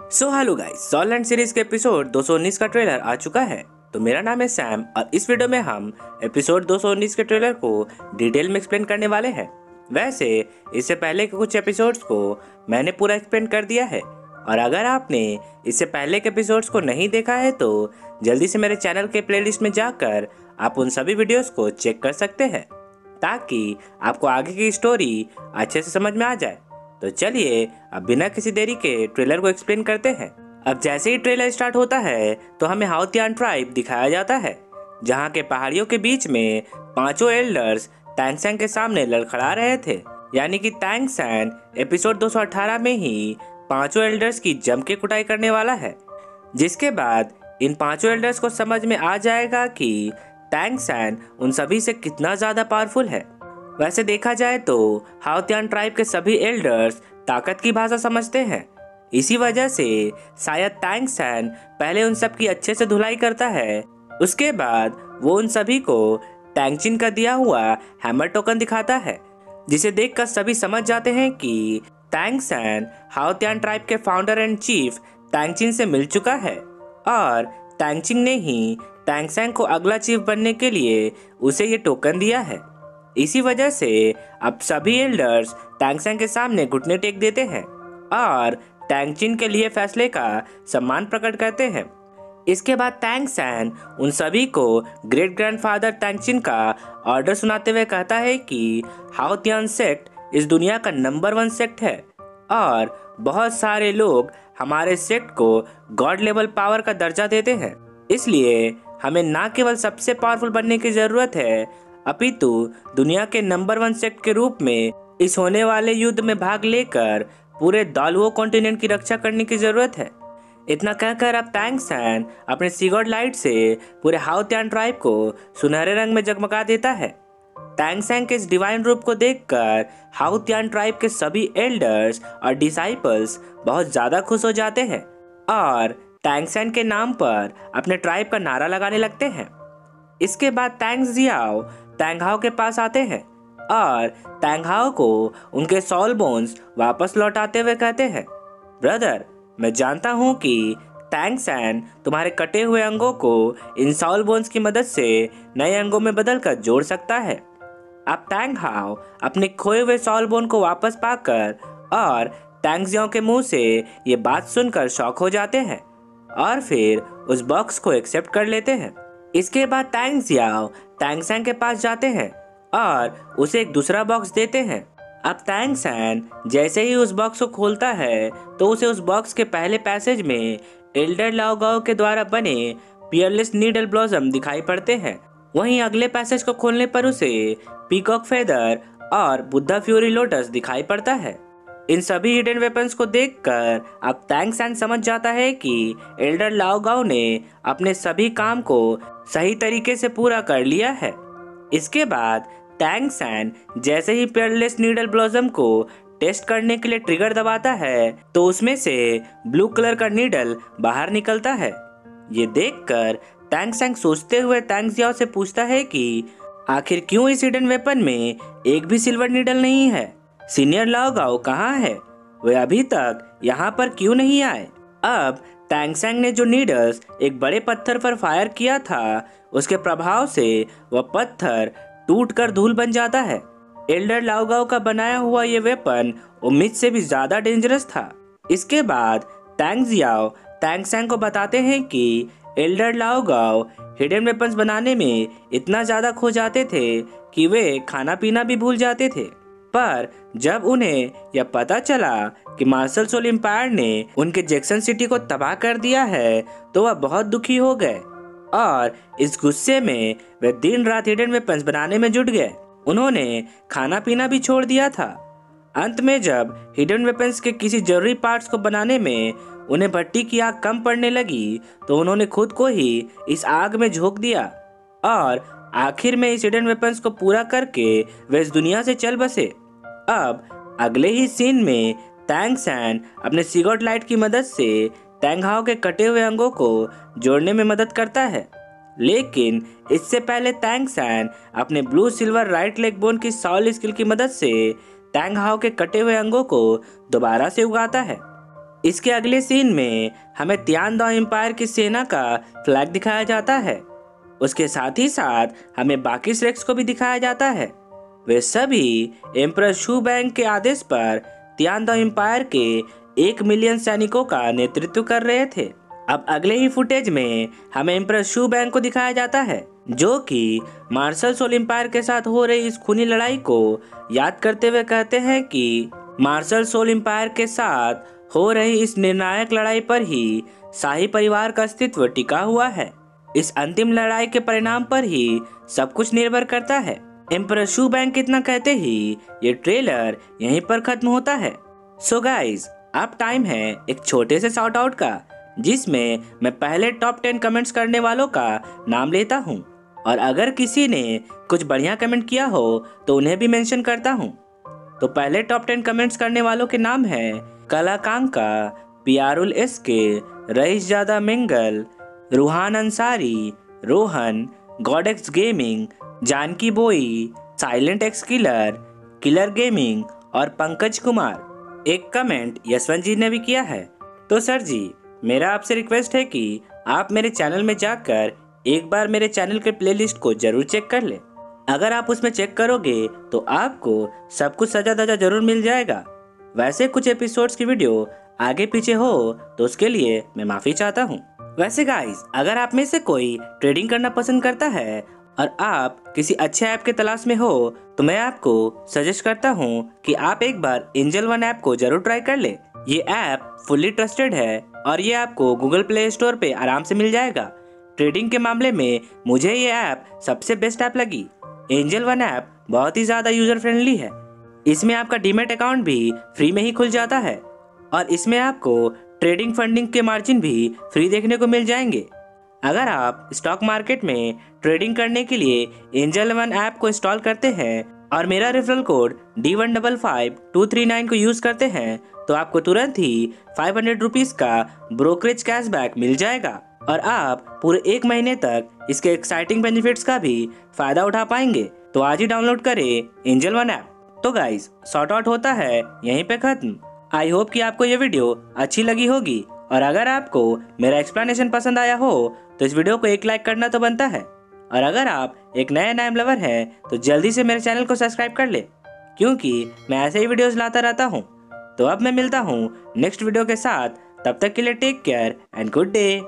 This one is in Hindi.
सो हेलो गाइस, सॉलैंड सीरीज के एपिसोड 219 का ट्रेलर आ चुका है। तो मेरा नाम है सैम और इस वीडियो में हम एपिसोड 219 के ट्रेलर को डिटेल में एक्सप्लेन करने वाले हैं। वैसे इससे पहले के कुछ एपिसोड्स को मैंने पूरा एक्सप्लेन कर दिया है और अगर आपने इससे पहले के एपिसोड्स को नहीं देखा है तो जल्दी से मेरे चैनल के प्लेलिस्ट में जाकर आप उन सभी वीडियोस को चेक कर सकते हैं ताकि आपको आगे की स्टोरी अच्छे से समझ में आ जाए। तो चलिए अब बिना किसी देरी के ट्रेलर को एक्सप्लेन करते हैं। अब जैसे ही ट्रेलर स्टार्ट होता है तो हमें हाउतियान ट्राइब दिखाया जाता है जहां के पहाड़ियों के बीच में पांचों एल्डर्स तैंगसैन के सामने लड़खड़ा रहे थे। यानी कि तैंगसैन एपिसोड 218 में ही पांचों एल्डर्स की जम के कुटाई करने वाला है, जिसके बाद इन पांचों एल्डर्स को समझ में आ जाएगा कि तैंगसैन उन सभी से कितना ज्यादा पावरफुल है। वैसे देखा जाए तो हाउतियान ट्राइब के सभी एल्डर्स ताकत की भाषा समझते हैं, इसी वजह से शायद तैंगसैन पहले उन सब की अच्छे से धुलाई करता है। उसके बाद वो उन सभी को तैंगचिन का दिया हुआ हैमर टोकन दिखाता है, जिसे देखकर सभी समझ जाते हैं कि तैंगसैन हाउतियान ट्राइब के फाउंडर एंड चीफ तैंगचिन से मिल चुका है और तैंगचिन ने ही तैंगसैन को अगला चीफ बनने के लिए उसे ये टोकन दिया है। इसी वजह से अब सभी एल्डर्स तैंगसैन के सामने घुटने टेक देते हैं और तैंगचिन के लिए फैसले का सम्मान प्रकट करते हैं। इसके बाद तैंगसैन उन सभी को ग्रेट ग्रैंडफादर तैंगचिन का ऑर्डर सुनाते हुए कहता है कि हाउतियान सेक्ट इस दुनिया का नंबर 1 सेक्ट है और बहुत सारे लोग हमारे सेक्ट को गॉड लेवल पावर का दर्जा देते हैं। इसलिए हमें ना केवल सबसे पावरफुल बनने की जरूरत है अपितु दुनिया के नंबर 1 सेक्ट के रूप में इस होने वाले युद्ध में भाग लेकर पूरे दालुओ कॉन्टिनेंट की रक्षा करने की जरूरत है। इतना कहकर अब तैंगसैन अपने सीगॉड लाइट से पूरे हाउतियान ट्राइब को सुनहरे रंग में जगमगा देता है। तैंगसैन के इस डिवाइन रूप को देखकर हाउतियान ट्राइब के सभी एल्डर्स और डिसाइपल्स बहुत ज्यादा खुश हो जाते हैं और तैंगसैन के नाम पर अपने ट्राइब का नारा लगाने लगते हैं। इसके बाद तैंगजियाओ तैंगहाओ के पास आते हैं और तैंगहाओ को उनके सॉल बोन्स वापस लौटाते हुए कहते हैं, ब्रदर, मैं जानता हूँ कि तैंगसैन तुम्हारे कटे हुए अंगों को इन सॉल बोन्स की मदद से नए अंगों में बदलकर जोड़ सकता है। अब तैंगहाओ अपने खोए हुए सॉल बोन को वापस पाकर और तैंगजियाओ के मुंह से ये बात सुनकर शॉक हो जाते हैं और फिर उस बॉक्स को एक्सेप्ट कर लेते हैं। इसके बाद तैंगजियाओ तैंगसैन के पास जाते हैं और उसे एक दूसरा बॉक्स देते हैं। अब तैंगसैन जैसे ही उस बॉक्स को खोलता है तो उसे उस बॉक्स के पहले पैसेज में एल्डर लाओगाओ के द्वारा बने पियरलेस नीडल ब्लॉसम दिखाई पड़ते हैं। वहीं अगले पैसेज को खोलने पर उसे पीकॉक फेदर और बुद्धा फ्यूरी लोटस दिखाई पड़ता है। इन सभी हिडन वेपन्स को देखकर अब तैंगसैन समझ जाता है कि एल्डर लाओगाओ ने अपने सभी काम को सही तरीके से पूरा कर लिया है। इसके बाद तैंगसैन जैसे ही पियरलेस नीडल ब्लॉसम को टेस्ट करने के लिए ट्रिगर दबाता है तो उसमें से ब्लू कलर का नीडल बाहर निकलता है। ये देखकर तैंगसैन सोचते हुए तैंगजियाओ से पूछता है कि आखिर क्यों इस हिडन वेपन में एक भी सिल्वर नीडल नहीं है। सीनियर लाओगाओ कहाँ है? वे अभी तक यहाँ पर क्यों नहीं आए? अब तैंगसैन ने जो नीडल्स एक बड़े पत्थर पर फायर किया था उसके प्रभाव से वह पत्थर टूटकर धूल बन जाता है। एल्डर लाओगाओ का बनाया हुआ ये वेपन उम्मीद से भी ज्यादा डेंजरस था। इसके बाद तैंगजियाओ तैंगसैन को बताते हैं कि एल्डर लाओगाओ हिडन वेपन्स बनाने में इतना ज्यादा खो जाते थे कि वे खाना पीना भी भूल जाते थे। पर जब उन्हें यह पता चला कि मार्शल सोल एम्पायर ने उनके जैक्सन सिटी को तबाह कर दिया है तो वह बहुत दुखी हो गए और इस गुस्से में वे दिन रात हिडन वेपन्स बनाने में जुट गए। उन्होंने खाना पीना भी छोड़ दिया था। अंत में जब हिडन वेपन्स के किसी जरूरी पार्ट्स को बनाने में उन्हें भट्टी की आग कम पड़ने लगी तो उन्होंने खुद को ही इस आग में झोंक दिया और आखिर में इस हिडन वेपन्स को पूरा करके वे इस दुनिया से चल बसे। अब अगले ही सीन में तैंगसैन अपने सीगॉड लाइट की मदद से तैंगहाओ के कटे हुए अंगों को जोड़ने में मदद करता है, लेकिन इससे पहले तैंगसैन अपने blue silver right leg bone की सॉल स्किल की मदद से तैंगहाओ के कटे हुए अंगों को दोबारा से उगाता है। इसके अगले सीन में हमें तियानदाओ एम्पायर की सेना का फ्लैग दिखाया जाता है। उसके साथ ही साथ हमें बाकी श्रेक्स को भी दिखाया जाता है। वे सभी एम्परर शू बैंग के आदेश पर तियानदाओ एम्पायर के 1 मिलियन सैनिकों का नेतृत्व कर रहे थे। अब अगले ही फुटेज में हमें एम्परर शू बैंग को दिखाया जाता है, जो कि मार्शल सोल एम्पायर के साथ हो रही इस खूनी लड़ाई को याद करते हुए कहते हैं कि मार्शल सोल एम्पायर के साथ हो रही इस निर्णायक लड़ाई पर ही शाही परिवार का अस्तित्व टिका हुआ है। इस अंतिम लड़ाई के परिणाम पर ही सब कुछ निर्भर करता है। एम्परर शू बैंग इतना कहते ही ये ट्रेलर यहीं पर खत्म होता है। सो गाइज, अब टाइम है एक छोटे से शॉर्ट आउट का, जिसमें मैं पहले टॉप 10 कमेंट्स करने वालों का नाम लेता हूँ और अगर किसी ने कुछ बढ़िया कमेंट किया हो तो उन्हें भी मेंशन करता हूँ। तो पहले टॉप 10 कमेंट्स करने वालों के नाम हैं कलाकांका, पियारुल एसके, रईस जादा मिंगल, रूहान अंसारी, रोहन, गॉडेक्स गेमिंग, जानकी बोई, silent x killer, killer gaming और पंकज कुमार। एक कमेंट यशवंत जी ने भी किया है। तो सर जी, मेरा आपसे रिक्वेस्ट है कि आप मेरे चैनल में जाकर एक बार मेरे चैनल के प्लेलिस्ट को जरूर चेक कर ले। अगर आप उसमें चेक करोगे तो आपको सब कुछ सजा धजा जरूर मिल जाएगा। वैसे कुछ एपिसोड्स की वीडियो आगे पीछे हो तो उसके लिए मैं माफी चाहता हूँ। वैसे गाइस, अगर आप में से कोई ट्रेडिंग करना पसंद करता है और आप किसी अच्छे ऐप के तलाश में हो तो मैं आपको सजेस्ट करता हूँ कि आप एक बार एंजल वन ऐप को जरूर ट्राई कर ले। ये ऐप फुल्ली ट्रस्टेड है और ये आपको गूगल प्ले स्टोर पे आराम से मिल जाएगा। ट्रेडिंग के मामले में मुझे ये ऐप सबसे बेस्ट ऐप लगी। एंजल वन ऐप बहुत ही ज्यादा यूजर फ्रेंडली है। इसमें आपका डीमैट अकाउंट भी फ्री में ही खुल जाता है और इसमें आपको ट्रेडिंग फंडिंग के मार्जिन भी फ्री देखने को मिल जाएंगे। अगर आप स्टॉक मार्केट में ट्रेडिंग करने के लिए एंजल वन ऐप को इंस्टॉल करते हैं और मेरा रेफरल कोड D155239 को यूज करते हैं तो आपको तुरंत ही 500 रुपीज का ब्रोकरेज कैशबैक मिल जाएगा और आप पूरे 1 महीने तक इसके एक्साइटिंग बेनिफिट्स का भी फायदा उठा पाएंगे। तो आज ही डाउनलोड करें एंजल वन ऐप। तो गाइस, शॉर्ट आउट होता है यहीं पे खत्म। आई होप कि आपको ये वीडियो अच्छी लगी होगी और अगर आपको मेरा एक्सप्लेनेशन पसंद आया हो तो इस वीडियो को एक लाइक करना तो बनता है। और अगर आप एक नए नाइम लवर हैं तो जल्दी से मेरे चैनल को सब्सक्राइब कर ले, क्योंकि मैं ऐसे ही वीडियोस लाता रहता हूँ। तो अब मैं मिलता हूँ नेक्स्ट वीडियो के साथ। तब तक के लिए take care and good day.